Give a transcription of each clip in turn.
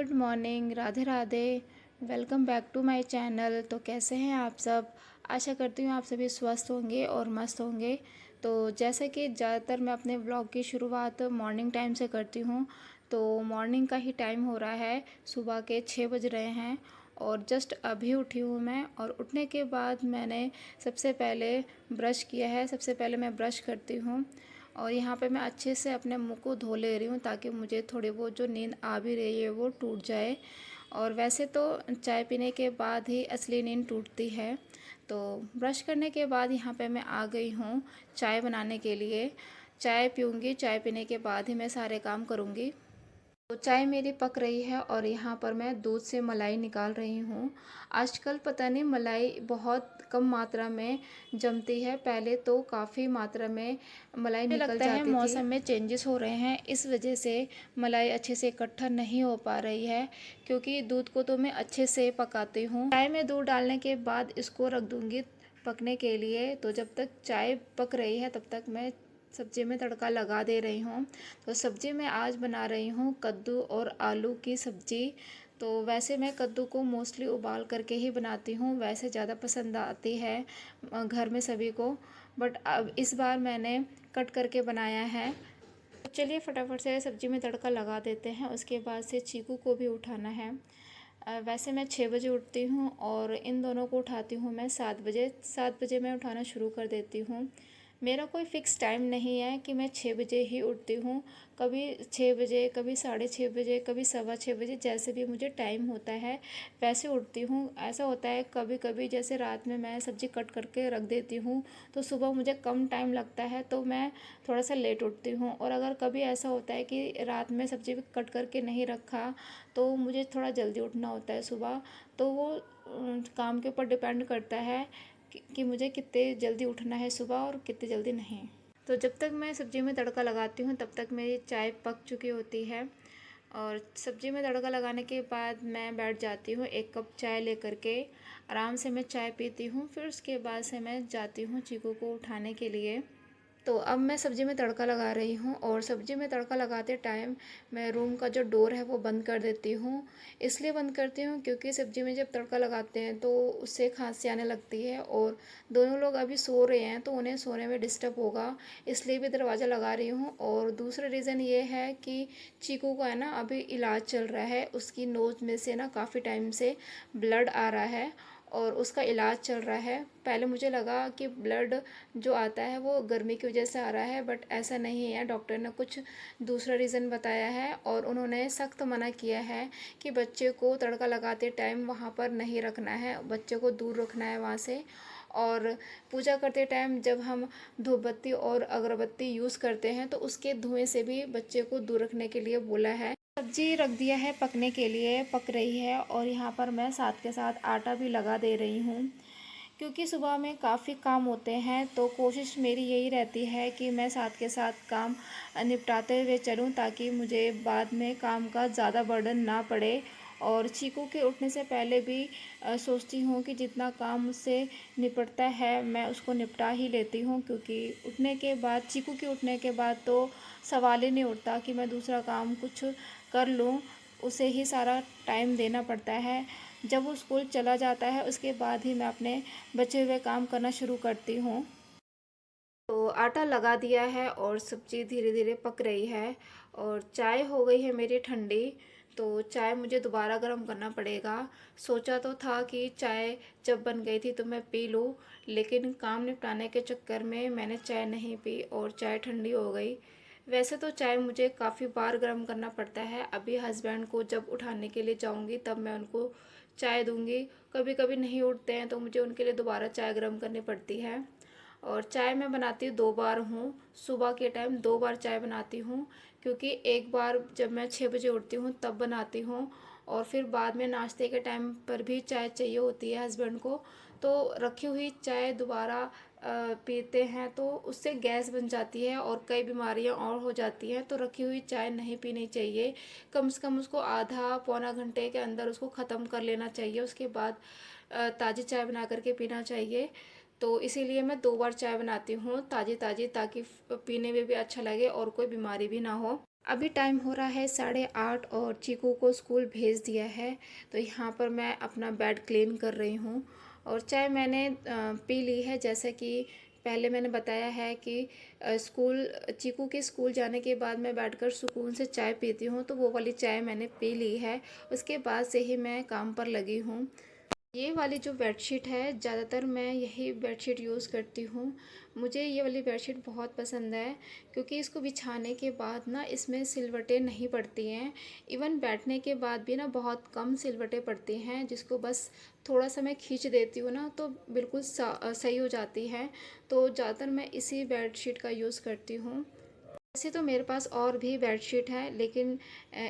Good morning, Radhe Radhe. Welcome back to my channel. तो कैसे हैं आप सब? आशा करती हूँ आप सभी स्वस्थ होंगे और मस्त होंगे। तो जैसे कि ज़्यादातर मैं अपने व्लॉग की शुरुआत मॉर्निंग टाइम से करती हूँ। तो मॉर्निंग का ही टाइम हो रहा है, सुबह के 6 बज रहे हैं और जस्ट अभी उठी हूँ मैं। और उठने के बाद मैंने सबसे पहले ब्रश किया है। सबसे पहले मैं ब्रश करती हूँ और यहाँ पे मैं अच्छे से अपने मुंह को धो ले रही हूँ ताकि मुझे थोड़ी बहुत जो नींद आ भी रही है वो टूट जाए। और वैसे तो चाय पीने के बाद ही असली नींद टूटती है। तो ब्रश करने के बाद यहाँ पे मैं आ गई हूँ चाय बनाने के लिए। चाय पीऊँगी, चाय पीने के बाद ही मैं सारे काम करूँगी। तो चाय मेरी पक रही है और यहाँ पर मैं दूध से मलाई निकाल रही हूँ। आजकल पता नहीं मलाई बहुत कम मात्रा में जमती है, पहले तो काफ़ी मात्रा में मलाई मुझे निकल लगता है जाती थी। मौसम में चेंजेस हो रहे हैं, इस वजह से मलाई अच्छे से इकट्ठा नहीं हो पा रही है। क्योंकि दूध को तो मैं अच्छे से पकाती हूँ। चाय में दूध डालने के बाद इसको रख दूँगी पकने के लिए। तो जब तक चाय पक रही है तब तक मैं सब्ज़ी में तड़का लगा दे रही हूँ। तो सब्ज़ी में आज बना रही हूँ कद्दू और आलू की सब्ज़ी। तो वैसे मैं कद्दू को मोस्टली उबाल करके ही बनाती हूँ, वैसे ज़्यादा पसंद आती है घर में सभी को। बट अब इस बार मैंने कट करके बनाया है। तो चलिए फटाफट से सब्ज़ी में तड़का लगा देते हैं। उसके बाद से चीकू को भी उठाना है। वैसे मैं 6 बजे उठती हूँ और इन दोनों को उठाती हूँ मैं 7 बजे। 7 बजे मैं उठाना शुरू कर देती हूँ। मेरा कोई फ़िक्स टाइम नहीं है कि मैं 6 बजे ही उठती हूँ। कभी 6 बजे, कभी 6:30 बजे, कभी 6:15 बजे, जैसे भी मुझे टाइम होता है वैसे उठती हूँ। ऐसा होता है कभी कभी जैसे रात में मैं सब्ज़ी कट करके रख देती हूँ तो सुबह मुझे कम टाइम लगता है तो मैं थोड़ा सा लेट उठती हूँ। और अगर कभी ऐसा होता है कि रात में सब्ज़ी कट करके नहीं रखा तो मुझे थोड़ा जल्दी उठना होता है सुबह। तो वो काम के ऊपर डिपेंड करता है कि मुझे कितने जल्दी उठना है सुबह और कितने जल्दी नहीं। तो जब तक मैं सब्ज़ी में तड़का लगाती हूँ तब तक मेरी चाय पक चुकी होती है। और सब्ज़ी में तड़का लगाने के बाद मैं बैठ जाती हूँ 1 कप चाय लेकर के। आराम से मैं चाय पीती हूँ, फिर उसके बाद से मैं जाती हूँ चीकू को उठाने के लिए। तो अब मैं सब्ज़ी में तड़का लगा रही हूँ और सब्ज़ी में तड़का लगाते टाइम मैं रूम का जो डोर है वो बंद कर देती हूँ। इसलिए बंद करती हूँ क्योंकि सब्ज़ी में जब तड़का लगाते हैं तो उससे खांसी आने लगती है और दोनों लोग अभी सो रहे हैं तो उन्हें सोने में डिस्टर्ब होगा, इसलिए भी दरवाज़ा लगा रही हूँ। और दूसरा रीज़न ये है कि चीकू का है ना अभी इलाज चल रहा है, उसकी नोज़ में से ना काफ़ी टाइम से ब्लड आ रहा है और उसका इलाज चल रहा है। पहले मुझे लगा कि ब्लड जो आता है वो गर्मी की वजह से आ रहा है, बट ऐसा नहीं है। डॉक्टर ने कुछ दूसरा रीज़न बताया है और उन्होंने सख्त मना किया है कि बच्चे को तड़का लगाते टाइम वहाँ पर नहीं रखना है, बच्चे को दूर रखना है वहाँ से। और पूजा करते टाइम जब हम धूप बत्ती और अगरबत्ती यूज़ करते हैं तो उसके धुएं से भी बच्चे को दूर रखने के लिए बोला है। सब्जी रख दिया है पकने के लिए, पक रही है और यहाँ पर मैं साथ के साथ आटा भी लगा दे रही हूँ। क्योंकि सुबह में काफ़ी काम होते हैं तो कोशिश मेरी यही रहती है कि मैं साथ के साथ काम निपटाते हुए चलूँ ताकि मुझे बाद में काम का ज़्यादा बर्डन ना पड़े। और चीकू के उठने से पहले भी सोचती हूँ कि जितना काम मुझसे निपटता है मैं उसको निपटा ही लेती हूँ। क्योंकि उठने के बाद, चीकू के उठने के बाद तो सवाल ही नहीं उठता कि मैं दूसरा काम कुछ कर लूँ, उसे ही सारा टाइम देना पड़ता है। जब वो स्कूल चला जाता है उसके बाद ही मैं अपने बचे हुए काम करना शुरू करती हूँ। तो आटा लगा दिया है और सब्ज़ी धीरे धीरे पक रही है और चाय हो गई है मेरी ठंडी। तो चाय मुझे दोबारा गर्म करना पड़ेगा। सोचा तो था कि चाय जब बन गई थी तो मैं पी लूँ, लेकिन काम निपटाने के चक्कर में मैंने चाय नहीं पी और चाय ठंडी हो गई। वैसे तो चाय मुझे काफ़ी बार गर्म करना पड़ता है। अभी हस्बैंड को जब उठाने के लिए जाऊंगी तब मैं उनको चाय दूंगी। कभी कभी नहीं उठते हैं तो मुझे उनके लिए दोबारा चाय गर्म करनी पड़ती है। और चाय मैं बनाती 2 बार हूँ, सुबह के टाइम 2 बार चाय बनाती हूँ। क्योंकि एक बार जब मैं 6 बजे उठती हूँ तब बनाती हूँ और फिर बाद में नाश्ते के टाइम पर भी चाय चाहिए होती है हस्बैंड को। तो रखी हुई चाय दोबारा पीते हैं तो उससे गैस बन जाती है और कई बीमारियां और हो जाती हैं। तो रखी हुई चाय नहीं पीनी चाहिए, कम से कम उसको आधा पौना घंटे के अंदर उसको ख़त्म कर लेना चाहिए। उसके बाद ताज़ी चाय बना करके पीना चाहिए। तो इसीलिए मैं 2 बार चाय बनाती हूँ ताज़ी ताज़ी, ताकि पीने में भी अच्छा लगे और कोई बीमारी भी ना हो। अभी टाइम हो रहा है 8:30 और चीकू को स्कूल भेज दिया है। तो यहाँ पर मैं अपना बेड क्लीन कर रही हूँ और चाय मैंने पी ली है। जैसे कि पहले मैंने बताया है कि स्कूल चीकू के स्कूल जाने के बाद मैं बैठकर सुकून से चाय पीती हूँ, तो वो वाली चाय मैंने पी ली है। उसके बाद से ही मैं काम पर लगी हूँ। ये वाली जो बेडशीट है, ज़्यादातर मैं यही बेडशीट यूज़ करती हूँ। मुझे ये वाली बेडशीट बहुत पसंद है क्योंकि इसको बिछाने के बाद ना इसमें सिलवटें नहीं पड़ती हैं। इवन बैठने के बाद भी ना बहुत कम सिलवटें पड़ती हैं, जिसको बस थोड़ा सा मैं खींच देती हूँ ना तो बिल्कुल सही हो जाती है। तो ज़्यादातर मैं इसी बेडशीट का यूज़ करती हूँ। वैसे तो मेरे पास और भी बेडशीट है, लेकिन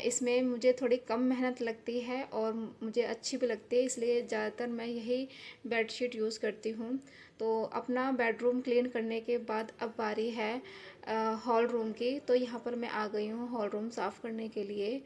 इसमें मुझे थोड़ी कम मेहनत लगती है और मुझे अच्छी भी लगती है, इसलिए ज़्यादातर मैं यही बेडशीट यूज़ करती हूँ। तो अपना बेडरूम क्लीन करने के बाद अब बारी है हॉल रूम की। तो यहाँ पर मैं आ गई हूँ हॉल रूम साफ़ करने के लिए।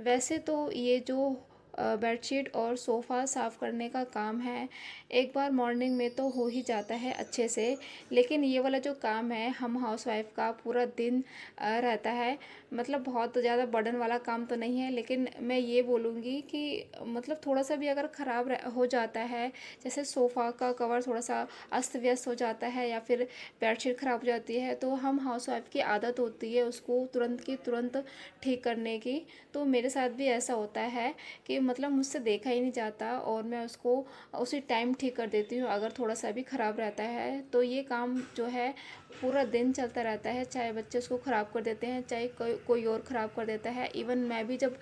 वैसे तो ये जो बेडशीट और सोफ़ा साफ़ करने का काम है, एक बार मॉर्निंग में तो हो ही जाता है अच्छे से। लेकिन ये वाला जो काम है हम हाउसवाइफ़ का पूरा दिन रहता है। मतलब बहुत ज़्यादा बर्डन वाला काम तो नहीं है, लेकिन मैं ये बोलूँगी कि मतलब थोड़ा सा भी अगर ख़राब हो जाता है, जैसे सोफ़ा का कवर थोड़ा सा अस्त व्यस्त हो जाता है या फिर बेडशीट ख़राब हो जाती है, तो हम हाउसवाइफ़ की आदत होती है उसको तुरंत की तुरंत ठीक करने की। तो मेरे साथ भी ऐसा होता है कि मतलब मुझसे देखा ही नहीं जाता और मैं उसको उसी टाइम ठीक कर देती हूँ अगर थोड़ा सा भी ख़राब रहता है। तो ये काम जो है पूरा दिन चलता रहता है, चाहे बच्चे उसको ख़राब कर देते हैं, चाहे कोई और ख़राब कर देता है। इवन मैं भी जब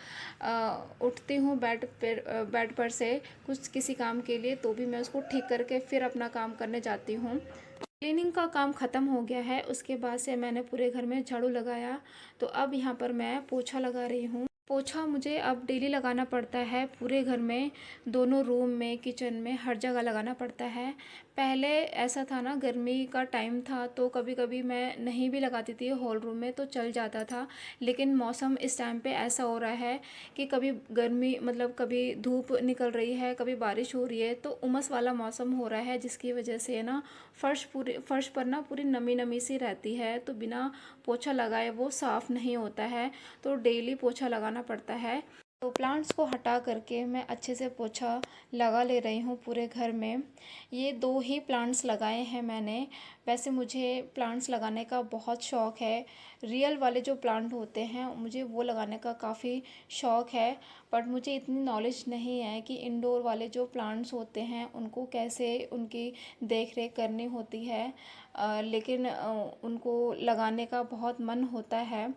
उठती हूँ बेड पर से कुछ किसी काम के लिए, तो भी मैं उसको ठीक करके फिर अपना काम करने जाती हूँ। क्लीनिंग का काम ख़त्म हो गया है, उसके बाद से मैंने पूरे घर में झाड़ू लगाया। तो अब यहाँ पर मैं पोछा लगा रही हूँ। पोछा मुझे अब डेली लगाना पड़ता है पूरे घर में, दोनों रूम में, किचन में, हर जगह लगाना पड़ता है। पहले ऐसा था ना, गर्मी का टाइम था तो कभी कभी मैं नहीं भी लगाती थी हॉल रूम में तो चल जाता था। लेकिन मौसम इस टाइम पे ऐसा हो रहा है कि कभी गर्मी मतलब कभी धूप निकल रही है, कभी बारिश हो रही है, तो उमस वाला मौसम हो रहा है, जिसकी वजह से ना फर्श पर ना पूरी नमी नमी सी रहती है, तो बिना पोछा लगाए वो साफ़ नहीं होता है। तो डेली पोछा लगाना पड़ता है। तो प्लांट्स को हटा करके मैं अच्छे से पोछा लगा ले रही हूँ पूरे घर में। ये 2 ही प्लांट्स लगाए हैं मैंने। वैसे मुझे प्लांट्स लगाने का बहुत शौक़ है। रियल वाले जो प्लांट होते हैं मुझे वो लगाने का काफ़ी शौक़ है। बट मुझे इतनी नॉलेज नहीं है कि इंडोर वाले जो प्लांट्स होते हैं उनको कैसे उनकी देख रेख करनी होती है। लेकिन उनको लगाने का बहुत मन होता है।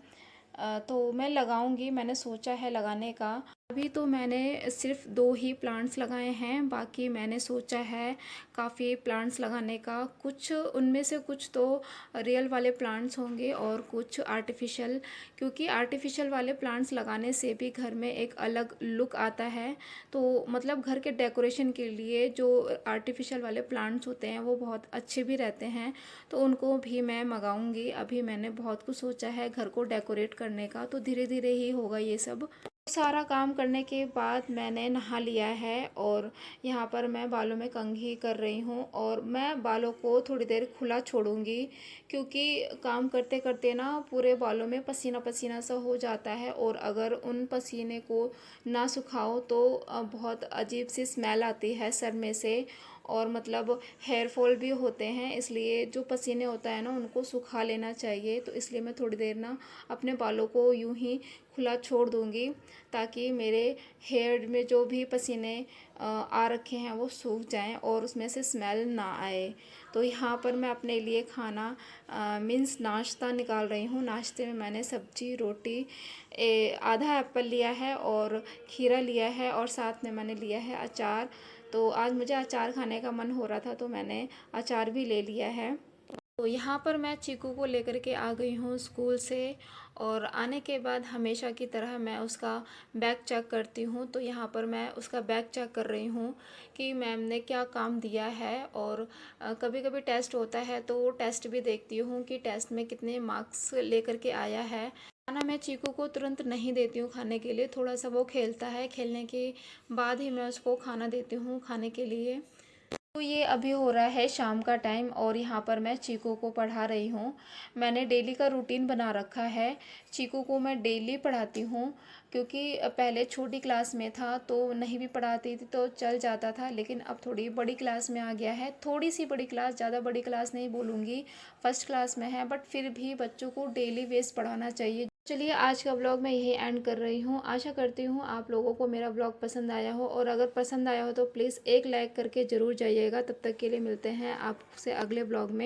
तो मैं लगाऊंगी, मैंने सोचा है लगाने का। अभी तो मैंने सिर्फ 2 ही प्लांट्स लगाए हैं, बाकी मैंने सोचा है काफ़ी प्लांट्स लगाने का। कुछ उनमें से कुछ तो रियल वाले प्लांट्स होंगे और कुछ आर्टिफिशियल, क्योंकि आर्टिफिशियल वाले प्लांट्स लगाने से भी घर में एक अलग लुक आता है। तो मतलब घर के डेकोरेशन के लिए जो आर्टिफिशियल वाले प्लांट्स होते हैं वो बहुत अच्छे भी रहते हैं, तो उनको भी मैं मंगाऊंगी। अभी मैंने बहुत कुछ सोचा है घर को डेकोरेट करने का, तो धीरे धीरे ही होगा ये सब। सारा काम करने के बाद मैंने नहा लिया है और यहाँ पर मैं बालों में कंघी कर रही हूँ और मैं बालों को थोड़ी देर खुला छोड़ूंगी, क्योंकि काम करते करते ना पूरे बालों में पसीना पसीना सा हो जाता है और अगर उन पसीने को ना सुखाओ तो बहुत अजीब सी स्मेल आती है सर में से और मतलब हेयर फॉल भी होते हैं। इसलिए जो पसीने होता है ना उनको सुखा लेना चाहिए। तो इसलिए मैं थोड़ी देर ना अपने बालों को यूं ही खुला छोड़ दूंगी, ताकि मेरे हेयर में जो भी पसीने आ रखे हैं वो सूख जाएं और उसमें से स्मेल ना आए। तो यहाँ पर मैं अपने लिए खाना मीन्स नाश्ता निकाल रही हूँ। नाश्ते में मैंने सब्जी, रोटी, आधा एप्पल लिया है और खीरा लिया है और साथ में मैंने लिया है अचार। तो आज मुझे अचार खाने का मन हो रहा था तो मैंने अचार भी ले लिया है। तो यहाँ पर मैं चीकू को लेकर के आ गई हूँ स्कूल से और आने के बाद हमेशा की तरह मैं उसका बैग चेक करती हूँ। तो यहाँ पर मैं उसका बैग चेक कर रही हूँ कि मैम ने क्या काम दिया है और कभी कभी टेस्ट होता है तो टेस्ट भी देखती हूँ कि टेस्ट में कितने मार्क्स लेकर के आया है। खाना मैं चीकू को तुरंत नहीं देती हूँ खाने के लिए, थोड़ा सा वो खेलता है, खेलने के बाद ही मैं उसको खाना देती हूँ खाने के लिए। तो ये अभी हो रहा है शाम का टाइम और यहाँ पर मैं चीकू को पढ़ा रही हूँ। मैंने डेली का रूटीन बना रखा है। चीकू को मैं डेली पढ़ाती हूँ, क्योंकि पहले छोटी क्लास में था तो नहीं भी पढ़ाती थी तो चल जाता था, लेकिन अब थोड़ी बड़ी क्लास में आ गया है। थोड़ी सी बड़ी क्लास, ज़्यादा बड़ी क्लास नहीं बोलूँगी, फर्स्ट क्लास में है, बट फिर भी बच्चों को डेली बेस पढ़ाना चाहिए। चलिए आज का ब्लॉग मैं यही एंड कर रही हूँ। आशा करती हूँ आप लोगों को मेरा ब्लॉग पसंद आया हो, और अगर पसंद आया हो तो प्लीज़ एक लाइक करके ज़रूर जाइएगा। तब तक के लिए मिलते हैं आपसे अगले ब्लॉग में।